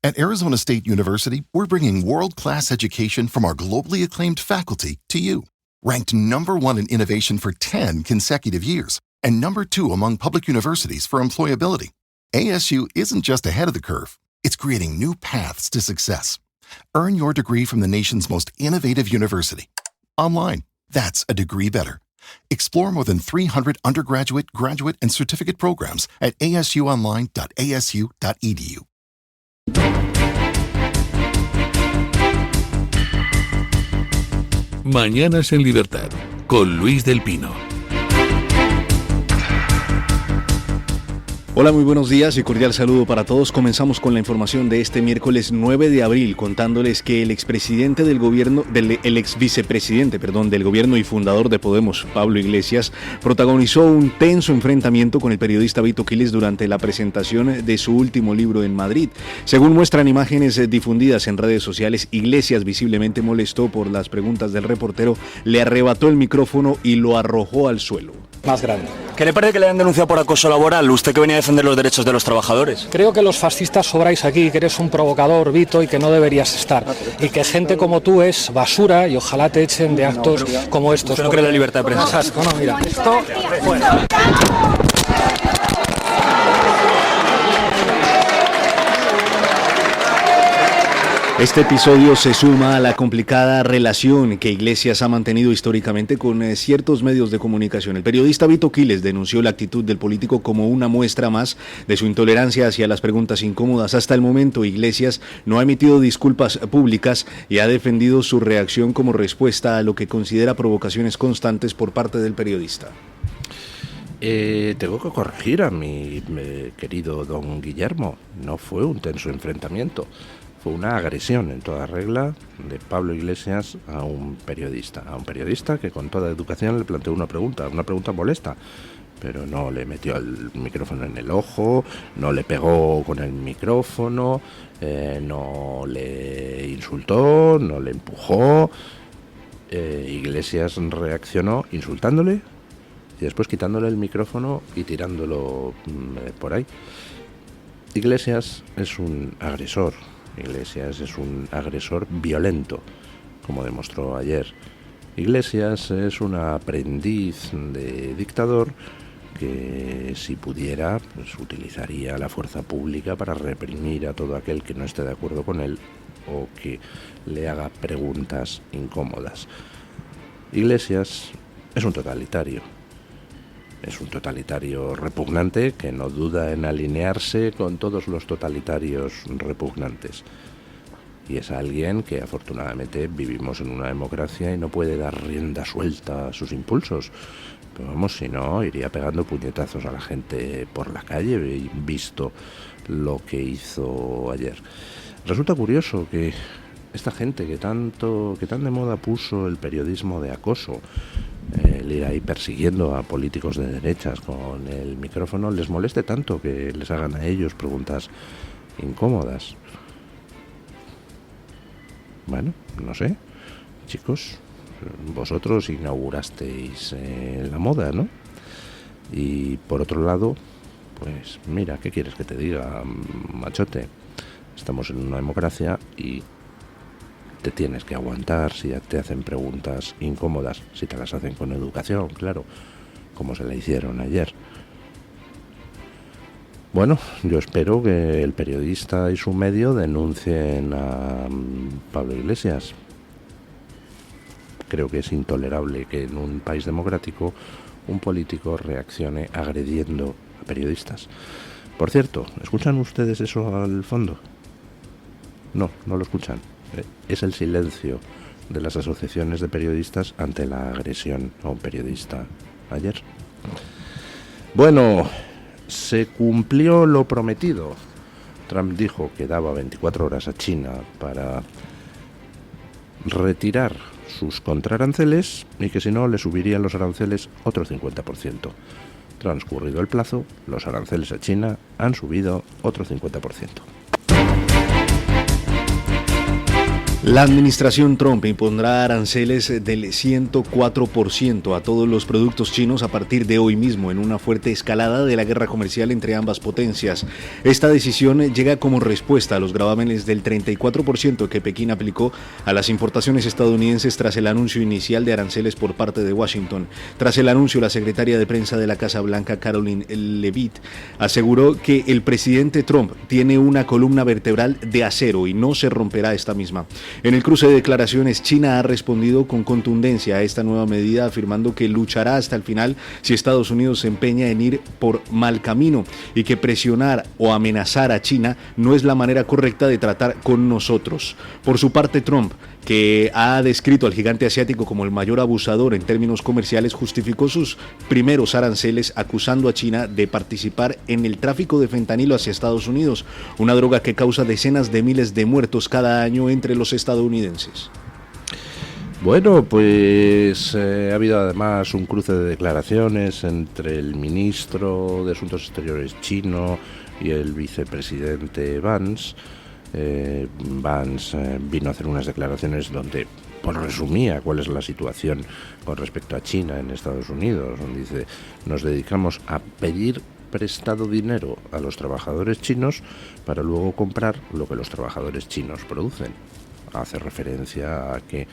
At Arizona State University, we're bringing world-class education from our globally acclaimed faculty to you. Ranked #1 in innovation for 10 consecutive years and #2 among public universities for employability, ASU isn't just ahead of the curve, it's creating new paths to success. Earn your degree from the nation's most innovative university. Online, that's a degree better. Explore more than 300 undergraduate, graduate, and certificate programs at asuonline.asu.edu. Mañanas en Libertad, con Luis del Pino. Hola, muy buenos días y cordial saludo para todos. Comenzamos con la información de este miércoles 9 de abril, contándoles que el ex vicepresidente del gobierno y fundador de Podemos, Pablo Iglesias, protagonizó un tenso enfrentamiento con el periodista Vito Quiles durante la presentación de su último libro en Madrid. Según muestran imágenes difundidas en redes sociales, Iglesias, visiblemente molesto por las preguntas del reportero, le arrebató el micrófono y lo arrojó al suelo. Más grande. ¿Qué le parece que le han denunciado por acoso laboral? Usted que venía a defender los derechos de los trabajadores. Creo que los fascistas sobráis aquí, que eres un provocador, Vito, y que no deberías estar. Y que gente como tú es basura y ojalá te echen de actos como estos. ¿Usted no cree en la libertad de prensa? No, mira, esto... Bueno. Este episodio se suma a la complicada relación que Iglesias ha mantenido históricamente con ciertos medios de comunicación. El periodista Vito Quiles denunció la actitud del político como una muestra más de su intolerancia hacia las preguntas incómodas. Hasta el momento, Iglesias no ha emitido disculpas públicas y ha defendido su reacción como respuesta a lo que considera provocaciones constantes por parte del periodista. Tengo que corregir a mi querido don Guillermo. No fue un tenso enfrentamiento. Fue una agresión en toda regla de Pablo Iglesias a un periodista que con toda educación le planteó una pregunta molesta, pero no le metió el micrófono en el ojo, no le pegó con el micrófono, no le insultó, no le empujó. Iglesias reaccionó insultándole y después quitándole el micrófono y tirándolo por ahí. Iglesias es un agresor. Iglesias es un agresor violento, como demostró ayer. Iglesias es un aprendiz de dictador que, si pudiera, pues utilizaría la fuerza pública para reprimir a todo aquel que no esté de acuerdo con él o que le haga preguntas incómodas. Iglesias es un totalitario. Es un totalitario repugnante que no duda en alinearse con todos los totalitarios repugnantes. Y es alguien que afortunadamente vivimos en una democracia y no puede dar rienda suelta a sus impulsos. Pero vamos, si no, iría pegando puñetazos a la gente por la calle, visto lo que hizo ayer. Resulta curioso que esta gente que tan de moda puso el periodismo de acoso, el ir ahí persiguiendo a políticos de derechas con el micrófono, les moleste tanto que les hagan a ellos preguntas incómodas. Bueno, no sé, chicos, vosotros inaugurasteis la moda, ¿no? Y por otro lado, pues mira, ¿qué quieres que te diga, machote? Estamos en una democracia y te tienes que aguantar si te hacen preguntas incómodas, si te las hacen con educación, claro, como se la hicieron ayer. Bueno, yo espero que el periodista y su medio denuncien a Pablo Iglesias. Creo que es intolerable que en un país democrático un político reaccione agrediendo a periodistas. Por cierto, ¿escuchan ustedes eso al fondo? No lo escuchan. Es el silencio de las asociaciones de periodistas ante la agresión a un periodista ayer. Bueno, se cumplió lo prometido. Trump dijo que daba 24 horas a China para retirar sus contraaranceles y que si no le subirían los aranceles otro 50%. Transcurrido el plazo, los aranceles a China han subido otro 50%. La administración Trump impondrá aranceles del 104% a todos los productos chinos a partir de hoy mismo, en una fuerte escalada de la guerra comercial entre ambas potencias. Esta decisión llega como respuesta a los gravámenes del 34% que Pekín aplicó a las importaciones estadounidenses tras el anuncio inicial de aranceles por parte de Washington. Tras el anuncio, la secretaria de prensa de la Casa Blanca, Caroline Leavitt, aseguró que el presidente Trump tiene una columna vertebral de acero y no se romperá esta misma. En el cruce de declaraciones, China ha respondido con contundencia a esta nueva medida, afirmando que luchará hasta el final si Estados Unidos se empeña en ir por mal camino y que presionar o amenazar a China no es la manera correcta de tratar con nosotros. Por su parte, Trump, que ha descrito al gigante asiático como el mayor abusador en términos comerciales, justificó sus primeros aranceles acusando a China de participar en el tráfico de fentanilo hacia Estados Unidos, una droga que causa decenas de miles de muertos cada año entre los estadounidenses. Bueno, pues ha habido además un cruce de declaraciones entre el ministro de Asuntos Exteriores chino y el vicepresidente Vance. Vance vino a hacer unas declaraciones donde resumía cuál es la situación con respecto a China en Estados Unidos, donde dice: nos dedicamos a pedir prestado dinero a los trabajadores chinos para luego comprar lo que los trabajadores chinos producen. Hace referencia a que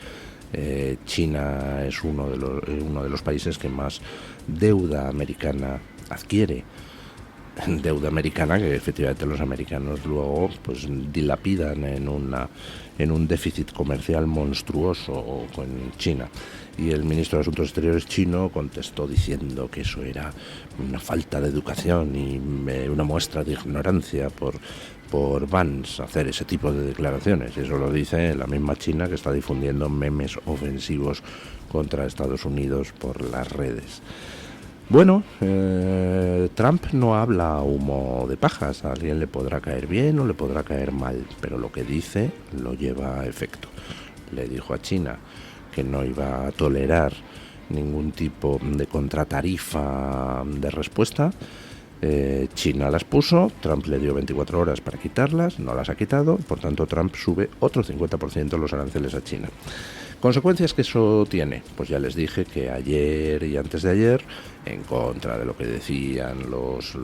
China es uno de los países que más deuda americana adquiere. Deuda americana que efectivamente los americanos luego pues dilapidan en un déficit comercial monstruoso con China. Y el ministro de Asuntos Exteriores chino contestó diciendo que eso era una falta de educación y una muestra de ignorancia por Vance hacer ese tipo de declaraciones. Y eso lo dice la misma China que está difundiendo memes ofensivos contra Estados Unidos por las redes. Bueno, Trump no habla humo de pajas. A alguien le podrá caer bien o le podrá caer mal, pero lo que dice lo lleva a efecto. Le dijo a China que no iba a tolerar ningún tipo de contratarifa de respuesta. China las puso, Trump le dio 24 horas para quitarlas, no las ha quitado, por tanto Trump sube otro 50% los aranceles a China. ¿Consecuencias que eso tiene? Pues ya les dije que ayer y antes de ayer, en contra de lo que decían los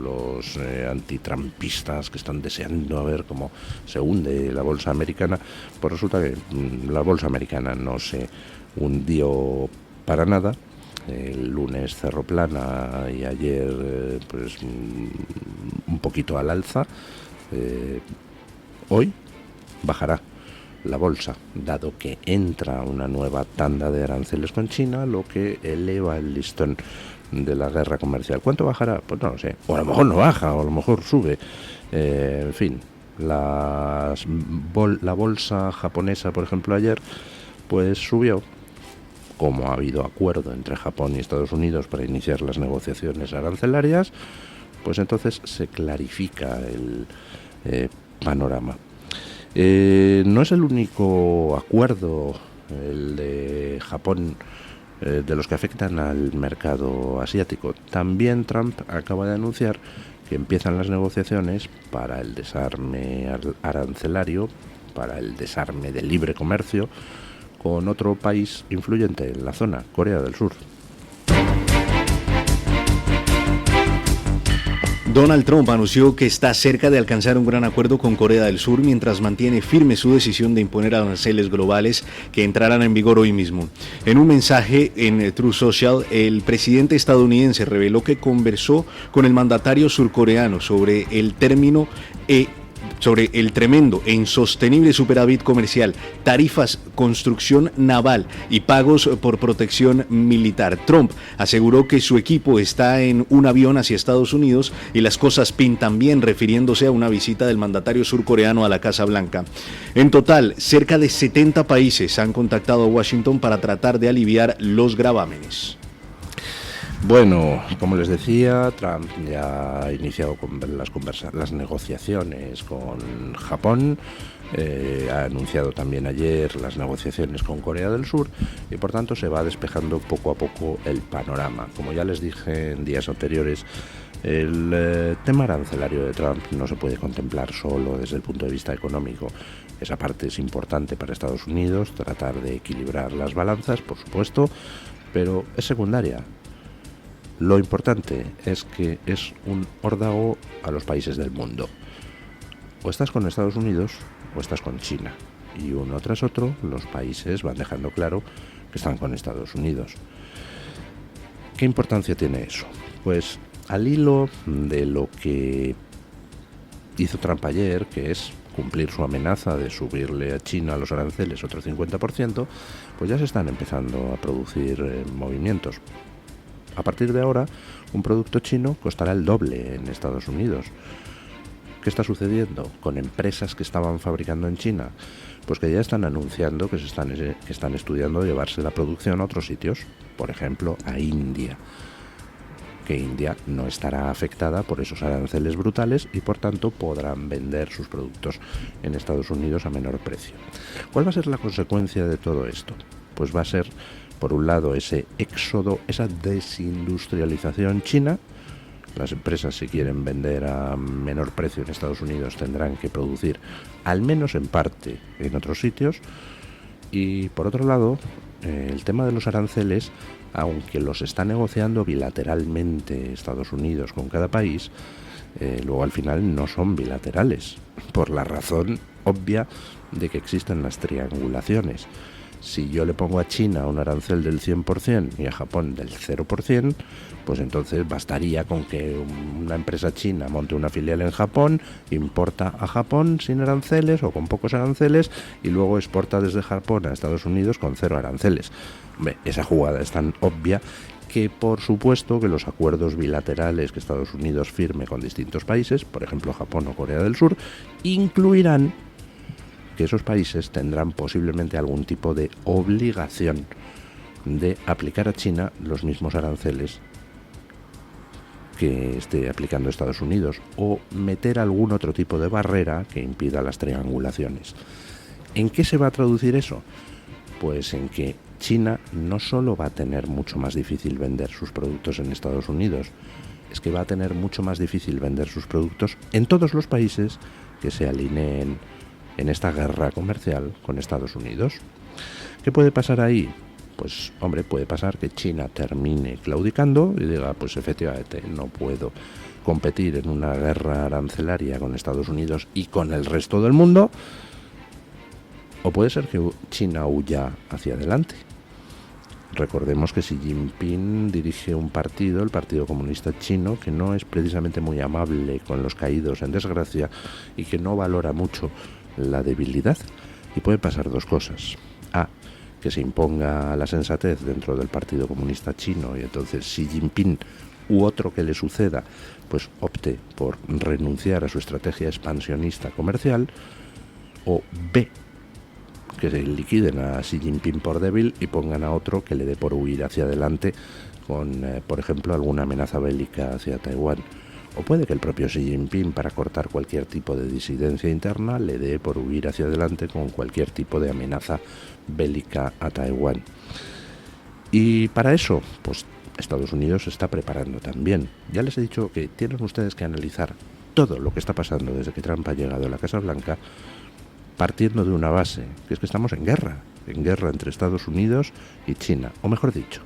antitrampistas que están deseando a ver cómo se hunde la bolsa americana, pues resulta que la bolsa americana no se hundió para nada. El lunes cerró plana y ayer pues un poquito al alza. Hoy bajará la bolsa, dado que entra una nueva tanda de aranceles con China, lo que eleva el listón de la guerra comercial. ¿Cuánto bajará? Pues no lo sé. O a lo mejor no baja, o a lo mejor sube. En fin, la bolsa japonesa, por ejemplo, ayer, pues subió. Como ha habido acuerdo entre Japón y Estados Unidos para iniciar las negociaciones arancelarias, pues entonces se clarifica el panorama. No es el único acuerdo, el de Japón, de los que afectan al mercado asiático. También Trump acaba de anunciar que empiezan las negociaciones para el desarme arancelario, para el desarme del libre comercio, con otro país influyente en la zona, Corea del Sur. Donald Trump anunció que está cerca de alcanzar un gran acuerdo con Corea del Sur mientras mantiene firme su decisión de imponer aranceles globales que entrarán en vigor hoy mismo. En un mensaje en Truth Social, el presidente estadounidense reveló que conversó con el mandatario surcoreano sobre el tremendo e insostenible superávit comercial, tarifas, construcción naval y pagos por protección militar. Trump aseguró que su equipo está en un avión hacia Estados Unidos y las cosas pintan bien, refiriéndose a una visita del mandatario surcoreano a la Casa Blanca. En total, cerca de 70 países han contactado a Washington para tratar de aliviar los gravámenes. Bueno, como les decía, Trump ya ha iniciado las negociaciones con Japón, ha anunciado también ayer las negociaciones con Corea del Sur y por tanto se va despejando poco a poco el panorama. Como ya les dije en días anteriores, El tema arancelario de Trump no se puede contemplar solo desde el punto de vista económico. Esa parte es importante para Estados Unidos, tratar de equilibrar las balanzas, por supuesto, pero es secundaria. Lo importante es que es un órdago a los países del mundo. O estás con Estados Unidos o estás con China. Y uno tras otro, los países van dejando claro que están con Estados Unidos. ¿Qué importancia tiene eso? Pues al hilo de lo que hizo Trump ayer, que es cumplir su amenaza de subirle a China los aranceles otro 50%, pues ya se están empezando a producir movimientos. A partir de ahora, un producto chino costará el doble en Estados Unidos. ¿Qué está sucediendo con empresas que estaban fabricando en China? Pues que ya están anunciando que están estudiando llevarse la producción a otros sitios, por ejemplo, a India. Que India no estará afectada por esos aranceles brutales y por tanto podrán vender sus productos en Estados Unidos a menor precio. ¿Cuál va a ser la consecuencia de todo esto? Pues va a ser, por un lado, ese éxodo, esa desindustrialización china. Las empresas, si quieren vender a menor precio en Estados Unidos, tendrán que producir, al menos en parte, en otros sitios. Y por otro lado, el tema de los aranceles, aunque los está negociando bilateralmente Estados Unidos con cada país, luego al final no son bilaterales, por la razón obvia de que existen las triangulaciones. Si yo le pongo a China un arancel del 100% y a Japón del 0%, pues entonces bastaría con que una empresa china monte una filial en Japón, importa a Japón sin aranceles o con pocos aranceles y luego exporta desde Japón a Estados Unidos con 0 aranceles. Hombre, esa jugada es tan obvia que por supuesto que los acuerdos bilaterales que Estados Unidos firme con distintos países, por ejemplo Japón o Corea del Sur, incluirán que esos países tendrán posiblemente algún tipo de obligación de aplicar a China los mismos aranceles que esté aplicando Estados Unidos o meter algún otro tipo de barrera que impida las triangulaciones. ¿En qué se va a traducir eso? Pues en que China no solo va a tener mucho más difícil vender sus productos en Estados Unidos, es que va a tener mucho más difícil vender sus productos en todos los países que se alineen en esta guerra comercial con Estados Unidos. ¿Qué puede pasar ahí? Pues, hombre, puede pasar que China termine claudicando y diga, pues efectivamente, no puedo competir en una guerra arancelaria con Estados Unidos y con el resto del mundo. O puede ser que China huya hacia adelante. Recordemos que Xi Jinping dirige un partido, el Partido Comunista Chino, que no es precisamente muy amable con los caídos en desgracia y que no valora mucho la debilidad. Y pueden pasar dos cosas. A, que se imponga la sensatez dentro del Partido Comunista Chino y entonces Xi Jinping u otro que le suceda pues opte por renunciar a su estrategia expansionista comercial. O B, que se liquiden a Xi Jinping por débil y pongan a otro que le dé por huir hacia adelante con, por ejemplo, alguna amenaza bélica hacia Taiwán. O puede que el propio Xi Jinping, para cortar cualquier tipo de disidencia interna, le dé por huir hacia adelante con cualquier tipo de amenaza bélica a Taiwán. Y para eso, pues Estados Unidos se está preparando también. Ya les he dicho que tienen ustedes que analizar todo lo que está pasando desde que Trump ha llegado a la Casa Blanca, partiendo de una base, que es que estamos en guerra entre Estados Unidos y China, o mejor dicho,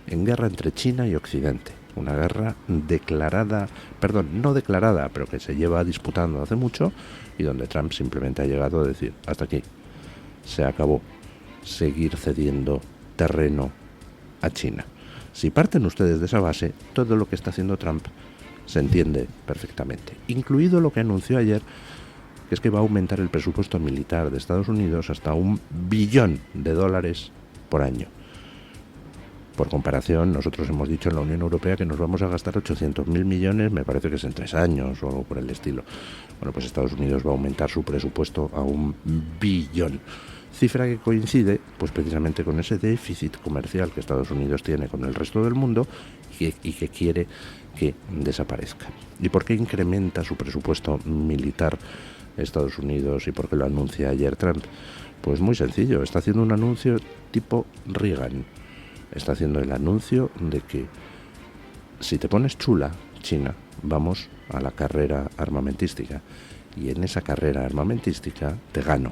en guerra entre China y Occidente. Una guerra no declarada, pero que se lleva disputando hace mucho y donde Trump simplemente ha llegado a decir, hasta aquí, se acabó, seguir cediendo terreno a China. Si parten ustedes de esa base, todo lo que está haciendo Trump se entiende perfectamente, incluido lo que anunció ayer, que es que va a aumentar el presupuesto militar de Estados Unidos hasta $1 billón por año. Por comparación, nosotros hemos dicho en la Unión Europea que nos vamos a gastar 800.000 millones, me parece que es en 3 años o algo por el estilo. Bueno, pues Estados Unidos va a aumentar su presupuesto a $1 billón. Cifra que coincide, pues precisamente con ese déficit comercial que Estados Unidos tiene con el resto del mundo y que quiere que desaparezca. ¿Y por qué incrementa su presupuesto militar Estados Unidos y por qué lo anuncia ayer Trump? Pues muy sencillo, está haciendo un anuncio tipo Reagan. Está haciendo el anuncio de que si te pones chula, China, vamos a la carrera armamentística. Y en esa carrera armamentística te gano,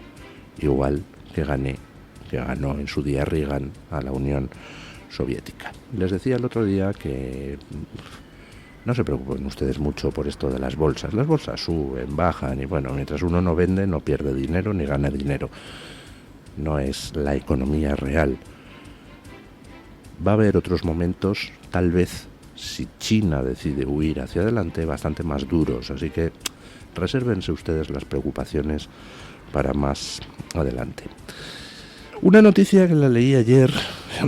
igual que ganó en su día Reagan a la Unión Soviética. Les decía el otro día que no se preocupen ustedes mucho por esto de las bolsas. Las bolsas suben, bajan y bueno, mientras uno no vende, no pierde dinero ni gana dinero. No es la economía real. Va a haber otros momentos, tal vez, si China decide huir hacia adelante, bastante más duros. Así que resérvense ustedes las preocupaciones para más adelante. Una noticia que la leí ayer,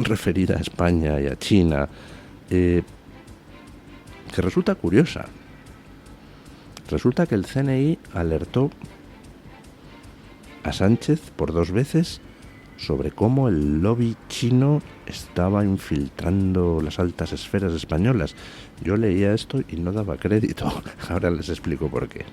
referida a España y a China, que resulta curiosa. Resulta que el CNI alertó a Sánchez por 2 veces sobre cómo el lobby chino estaba infiltrando las altas esferas españolas. Yo leía esto y no daba crédito. Ahora les explico por qué.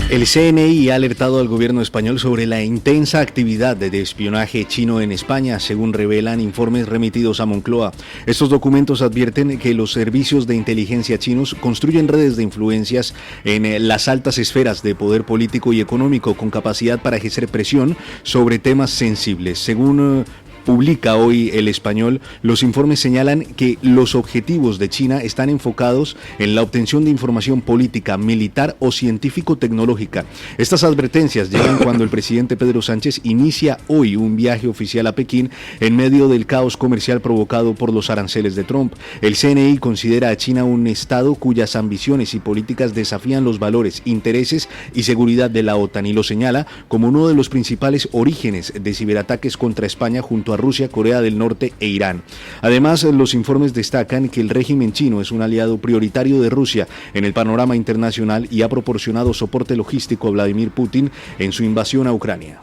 El CNI ha alertado al gobierno español sobre la intensa actividad de espionaje chino en España, según revelan informes remitidos a Moncloa. Estos documentos advierten que los servicios de inteligencia chinos construyen redes de influencias en las altas esferas de poder político y económico con capacidad para ejercer presión sobre temas sensibles. Según publica hoy El Español, los informes señalan que los objetivos de China están enfocados en la obtención de información política, militar o científico-tecnológica. Estas advertencias llegan cuando el presidente Pedro Sánchez inicia hoy un viaje oficial a Pekín en medio del caos comercial provocado por los aranceles de Trump. El CNI considera a China un estado cuyas ambiciones y políticas desafían los valores, intereses y seguridad de la OTAN y lo señala como uno de los principales orígenes de ciberataques contra España junto a Rusia, Corea del Norte e Irán. Además, los informes destacan que el régimen chino es un aliado prioritario de Rusia en el panorama internacional y ha proporcionado soporte logístico a Vladimir Putin en su invasión a Ucrania.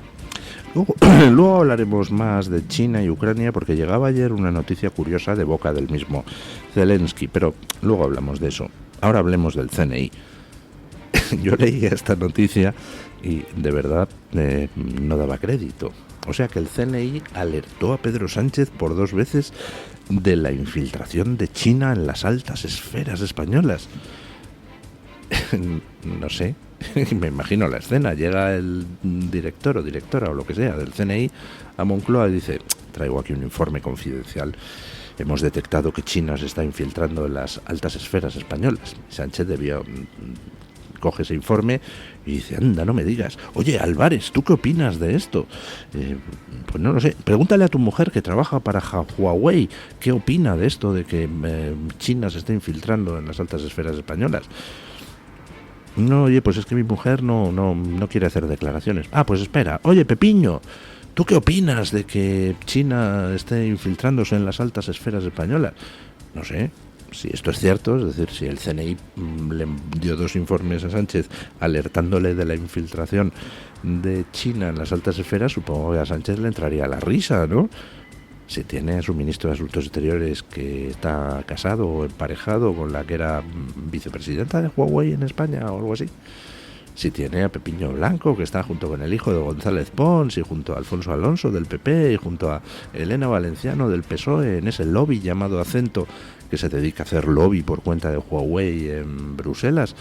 Luego hablaremos más de China y Ucrania porque llegaba ayer una noticia curiosa de boca del mismo Zelensky, pero luego hablamos de eso. Ahora hablemos del CNI. Yo leí esta noticia y de verdad no daba crédito. O sea que el CNI alertó a Pedro Sánchez por 2 veces de la infiltración de China en las altas esferas españolas. No sé, me imagino la escena. Llega el director o directora o lo que sea del CNI a Moncloa y dice: traigo aquí un informe confidencial. Hemos detectado que China se está infiltrando en las altas esferas españolas. Sánchez coge ese informe y dice: anda, no me digas. Oye, Álvarez, ¿tú qué opinas de esto? Pues no lo sé. Pregúntale a tu mujer que trabaja para Huawei qué opina de esto de que China se está infiltrando en las altas esferas españolas. No, oye, pues es que mi mujer no quiere hacer declaraciones. Ah, pues espera. Oye, Pepiño, ¿tú qué opinas de que China esté infiltrándose en las altas esferas españolas? No sé. Si esto es cierto, es decir, si el CNI le dio 2 informes a Sánchez alertándole de la infiltración de China en las altas esferas, supongo que a Sánchez le entraría la risa, ¿no? Si tiene a su ministro de Asuntos Exteriores que está casado o emparejado con la que era vicepresidenta de Huawei en España o algo así. Si tiene a Pepiño Blanco, que está junto con el hijo de González Pons y junto a Alfonso Alonso del PP y junto a Elena Valenciano del PSOE en ese lobby llamado Acento, que se dedica a hacer lobby por cuenta de Huawei en Bruselas.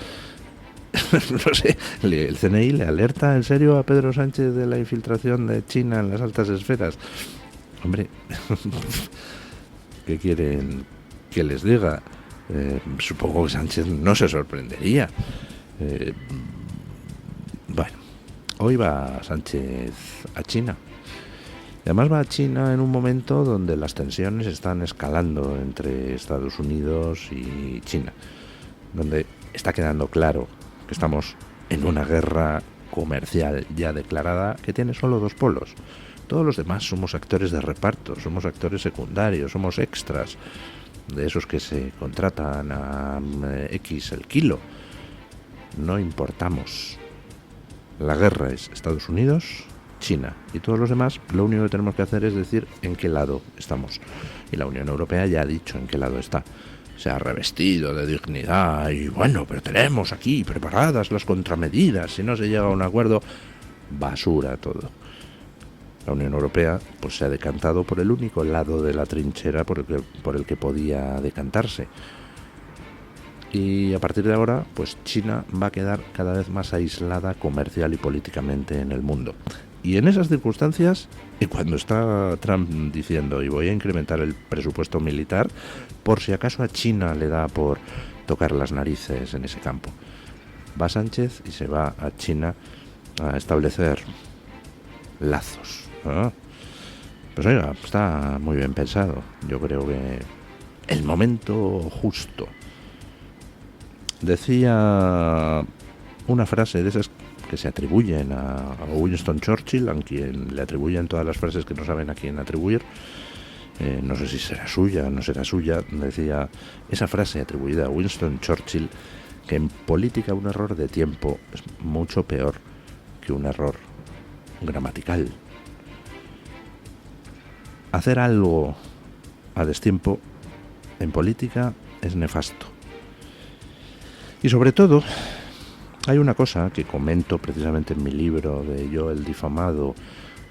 No sé, el CNI le alerta en serio a Pedro Sánchez de la infiltración de China en las altas esferas. Hombre, ¿qué quieren que les diga? Supongo que Sánchez no se sorprendería. Bueno, hoy va Sánchez a China. Y además va a China en un momento donde las tensiones están escalando entre Estados Unidos y China, donde está quedando claro que estamos en una guerra comercial ya declarada que tiene solo 2 polos. Todos los demás somos actores de reparto, somos actores secundarios, somos extras, de esos que se contratan a X el kilo. No importamos. La guerra es Estados Unidos, China y todos los demás. Lo único que tenemos que hacer es decir en qué lado estamos. Y la Unión Europea ya ha dicho en qué lado está. Se ha revestido de dignidad y bueno, pero tenemos aquí preparadas las contramedidas. Si no se llega a un acuerdo, basura todo. La Unión Europea pues se ha decantado por el único lado de la trinchera por el que podía decantarse. Y a partir de ahora, pues China va a quedar cada vez más aislada comercial y políticamente en el mundo. Y en esas circunstancias, y cuando está Trump diciendo y voy a incrementar el presupuesto militar, por si acaso a China le da por tocar las narices en ese campo, va Sánchez y se va a China a establecer lazos, ¿no? Pues oiga, está muy bien pensado. Yo creo que el momento justo. Decía una frase de esas que se atribuyen a Winston Churchill, a quien le atribuyen todas las frases que no saben a quién atribuir. No sé si será suya o no será suya. Decía esa frase atribuida a Winston Churchill, que en política un error de tiempo es mucho peor que un error gramatical. Hacer algo a destiempo en política es nefasto. Y sobre todo, hay una cosa que comento precisamente en mi libro de Yo el difamado,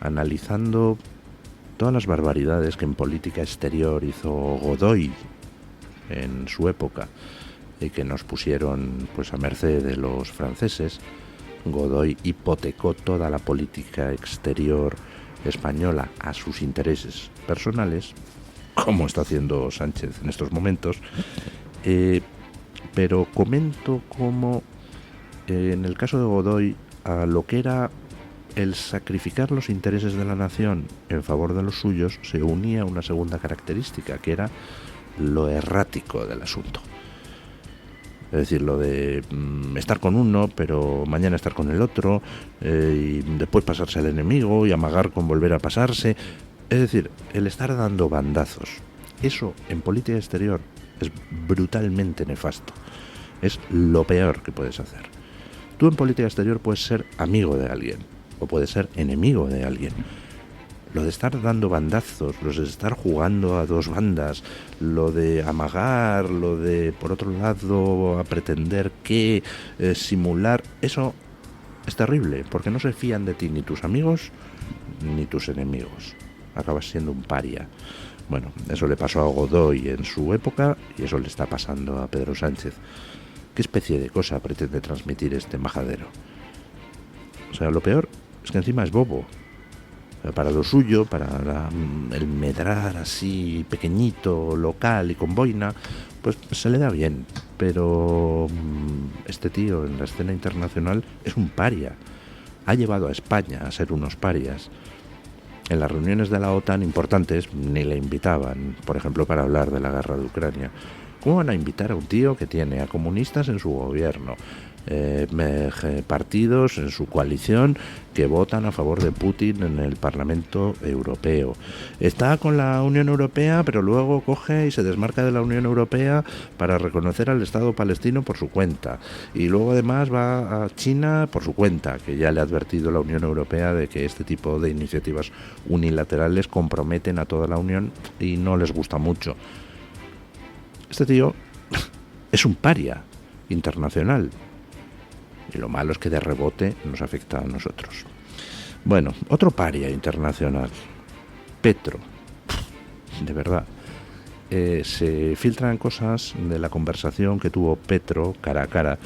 analizando todas las barbaridades que en política exterior hizo Godoy en su época y que nos pusieron pues a merced de los franceses. Godoy hipotecó toda la política exterior española a sus intereses personales, como está haciendo Sánchez en estos momentos, pero comento cómo en el caso de Godoy a lo que era el sacrificar los intereses de la nación en favor de los suyos se unía una segunda característica, que era lo errático del asunto. Es decir, lo de estar con uno, pero mañana estar con el otro, y después pasarse al enemigo y amagar con volver a pasarse. Es decir, el estar dando bandazos. Eso en política exterior es brutalmente nefasto. Es lo peor que puedes hacer. Tú en política exterior puedes ser amigo de alguien o puedes ser enemigo de alguien. Lo de estar dando bandazos, lo de estar jugando a dos bandas, lo de amagar, lo de, por otro lado, a pretender que simular, eso es terrible, porque no se fían de ti ni tus amigos ni tus enemigos. Acabas siendo un paria. Bueno, eso le pasó a Godoy en su época y eso le está pasando a Pedro Sánchez. ¿Qué especie de cosa pretende transmitir este majadero? O sea, lo peor es que encima es bobo. Para lo suyo, para el medrar así pequeñito, local y con boina, pues se le da bien. Pero este tío en la escena internacional es un paria. Ha llevado a España a ser unos parias. En las reuniones de la OTAN importantes ni le invitaban, por ejemplo, para hablar de la guerra de Ucrania. ¿Cómo van a invitar a un tío que tiene a comunistas en su gobierno? Partidos en su coalición que votan a favor de Putin en el Parlamento Europeo. Está con la Unión Europea, pero luego coge y se desmarca de la Unión Europea para reconocer al Estado palestino por su cuenta. Y luego además va a China por su cuenta, que ya le ha advertido la Unión Europea de que este tipo de iniciativas unilaterales comprometen a toda la Unión y no les gusta mucho. Este tío es un paria internacional. Y lo malo es que de rebote nos afecta a nosotros. Bueno, otro paria internacional, Petro. De verdad. Se filtran cosas de la conversación que tuvo Petro cara a cara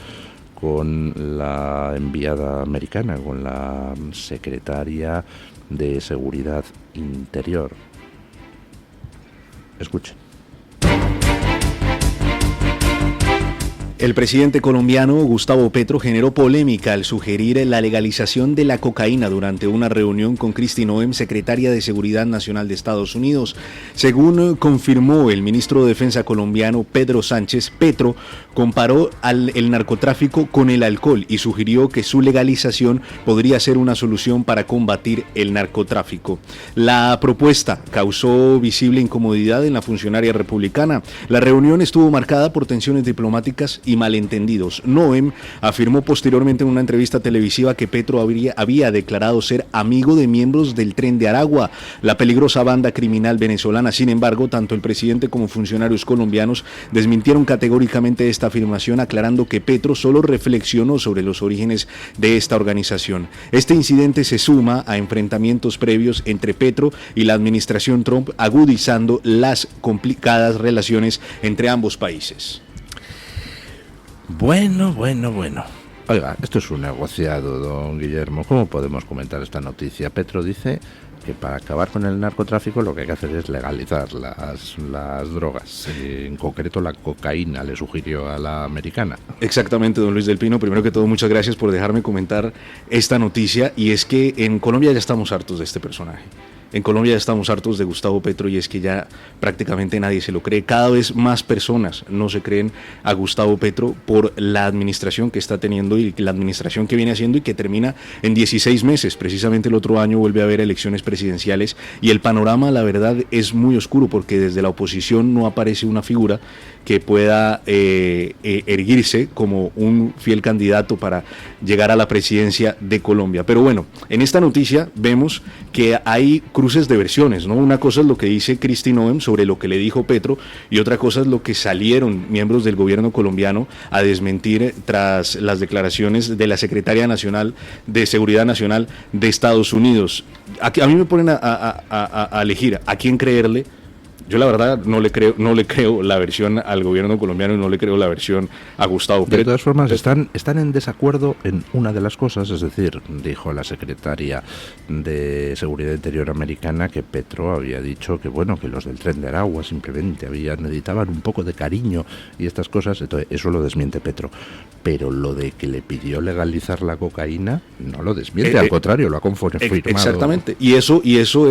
con la enviada americana, con la secretaria de Seguridad Interior. Escuchen. El presidente colombiano Gustavo Petro generó polémica al sugerir la legalización de la cocaína durante una reunión con Kristi Noem, secretaria de Seguridad Nacional de Estados Unidos. Según confirmó el ministro de Defensa colombiano Pedro Sánchez, Petro comparó el narcotráfico con el alcohol y sugirió que su legalización podría ser una solución para combatir el narcotráfico. La propuesta causó visible incomodidad en la funcionaria republicana. La reunión estuvo marcada por tensiones diplomáticas y malentendidos. Noem afirmó posteriormente en una entrevista televisiva que Petro había declarado ser amigo de miembros del Tren de Aragua, la peligrosa banda criminal venezolana. Sin embargo, tanto el presidente como funcionarios colombianos desmintieron categóricamente esta afirmación, aclarando que Petro solo reflexionó sobre los orígenes de esta organización. Este incidente se suma a enfrentamientos previos entre Petro y la administración Trump, agudizando las complicadas relaciones entre ambos países. Bueno. Oiga, esto es un negociado, don Guillermo. ¿Cómo podemos comentar esta noticia? Petro dice que para acabar con el narcotráfico lo que hay que hacer es legalizar las drogas. En concreto la cocaína, le sugirió a la americana. Exactamente, don Luis del Pino. Primero que todo, muchas gracias por dejarme comentar esta noticia. Y es que en Colombia ya estamos hartos de este personaje. En Colombia ya estamos hartos de Gustavo Petro y es que ya prácticamente nadie se lo cree. Cada vez más personas no se creen a Gustavo Petro por la administración que está teniendo y la administración que viene haciendo y que termina en 16 meses. Precisamente el otro año vuelve a haber elecciones presidenciales y el panorama, la verdad, es muy oscuro porque desde la oposición no aparece una figura que pueda erguirse como un fiel candidato para llegar a la presidencia de Colombia. Pero bueno, en esta noticia vemos que hay cruces de versiones, ¿no? Una cosa es lo que dice Kristi Noem sobre lo que le dijo Petro y otra cosa es lo que salieron miembros del gobierno colombiano a desmentir tras las declaraciones de la Secretaria Nacional de Seguridad Nacional de Estados Unidos. A mí me ponen a elegir a quién creerle. Yo la verdad no le creo la versión al gobierno colombiano y no le creo la versión a Gustavo Petro. De todas formas, están en desacuerdo en una de las cosas, es decir, dijo la secretaria de Seguridad Interior americana que Petro había dicho que bueno, que los del Tren de Aragua simplemente necesitaban un poco de cariño y estas cosas, entonces eso lo desmiente Petro. Pero lo de que le pidió legalizar la cocaína no lo desmiente, al contrario, lo ha confirmado. Exactamente, y eso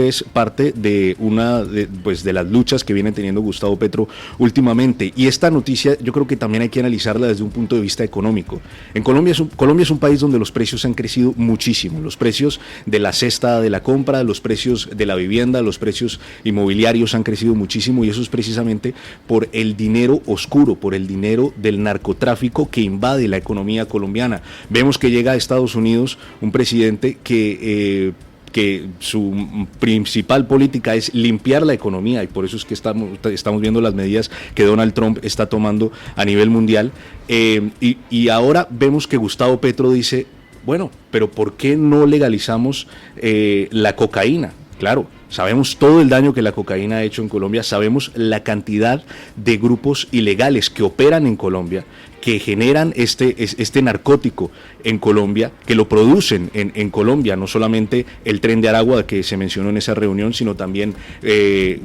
es parte de una de las luchas que viene teniendo Gustavo Petro últimamente. Y esta noticia yo creo que también hay que analizarla desde un punto de vista económico. En Colombia es un país donde los precios han crecido muchísimo, los precios de la cesta de la compra, los precios de la vivienda, los precios inmobiliarios han crecido muchísimo y eso es precisamente por el dinero oscuro, por el dinero del narcotráfico que invade la economía colombiana. Vemos que llega a Estados Unidos un presidente que su principal política es limpiar la economía y por eso es que estamos viendo las medidas que Donald Trump está tomando a nivel mundial y ahora vemos que Gustavo Petro dice, bueno, pero ¿por qué no legalizamos la cocaína? Claro, sabemos todo el daño que la cocaína ha hecho en Colombia, sabemos la cantidad de grupos ilegales que operan en Colombia, que generan este narcótico en Colombia, que lo producen en Colombia, no solamente el Tren de Aragua que se mencionó en esa reunión, sino también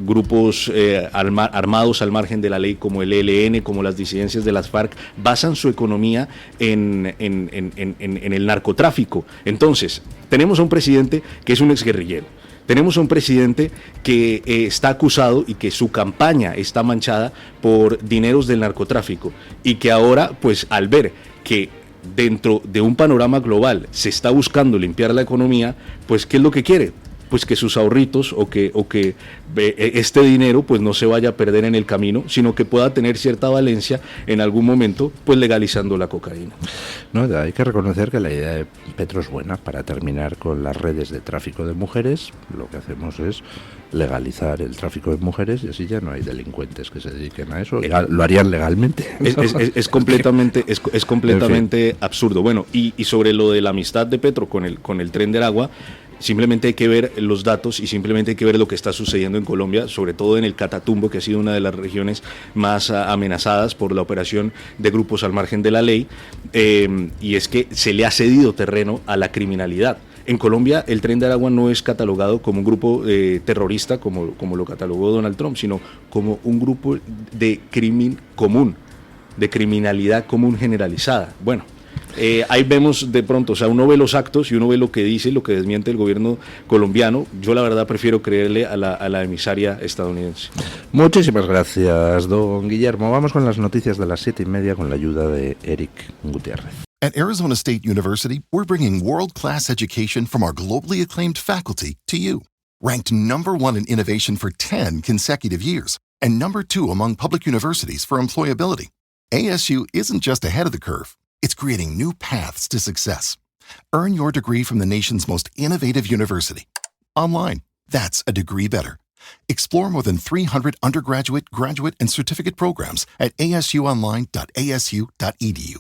grupos armados al margen de la ley como el ELN, como las disidencias de las FARC, basan su economía en el narcotráfico. Entonces, tenemos a un presidente que es un exguerrillero. Tenemos a un presidente que está acusado y que su campaña está manchada por dineros del narcotráfico y que ahora, pues al ver que dentro de un panorama global se está buscando limpiar la economía, pues ¿qué es lo que quiere? Pues que sus ahorritos o que este dinero pues no se vaya a perder en el camino, sino que pueda tener cierta valencia en algún momento, pues legalizando la cocaína. No, hay que reconocer que la idea de Petro es buena. Para terminar con las redes de tráfico de mujeres, lo que hacemos es legalizar el tráfico de mujeres y así ya no hay delincuentes que se dediquen a eso. Lo harían legalmente. Es completamente en fin, absurdo. Bueno, y sobre lo de la amistad de Petro con el Tren de Aragua, simplemente hay que ver los datos y simplemente hay que ver lo que está sucediendo en Colombia, sobre todo en el Catatumbo, que ha sido una de las regiones más amenazadas por la operación de grupos al margen de la ley, y es que se le ha cedido terreno a la criminalidad. En Colombia el Tren de Aragua no es catalogado como un grupo terrorista como lo catalogó Donald Trump, sino como un grupo de crimen común, de criminalidad común generalizada. Bueno, ahí vemos de pronto, o sea, uno ve los actos y uno ve lo que dice, lo que desmiente el gobierno colombiano. Yo la verdad prefiero creerle a la emisaria estadounidense. Muchísimas gracias, don Guillermo. Vamos con las noticias de las 7:30 con la ayuda de Eric Gutiérrez. At Arizona State University, we're bringing world-class education from our globally acclaimed faculty to you. Ranked #1 in innovation for 10 consecutive years and #2 among public universities for employability. ASU isn't just ahead of the curve, it's creating new paths to success. Earn your degree from the nation's most innovative university. Online. That's a degree better. Explore more than 300 undergraduate, graduate, and certificate programs at asuonline.asu.edu.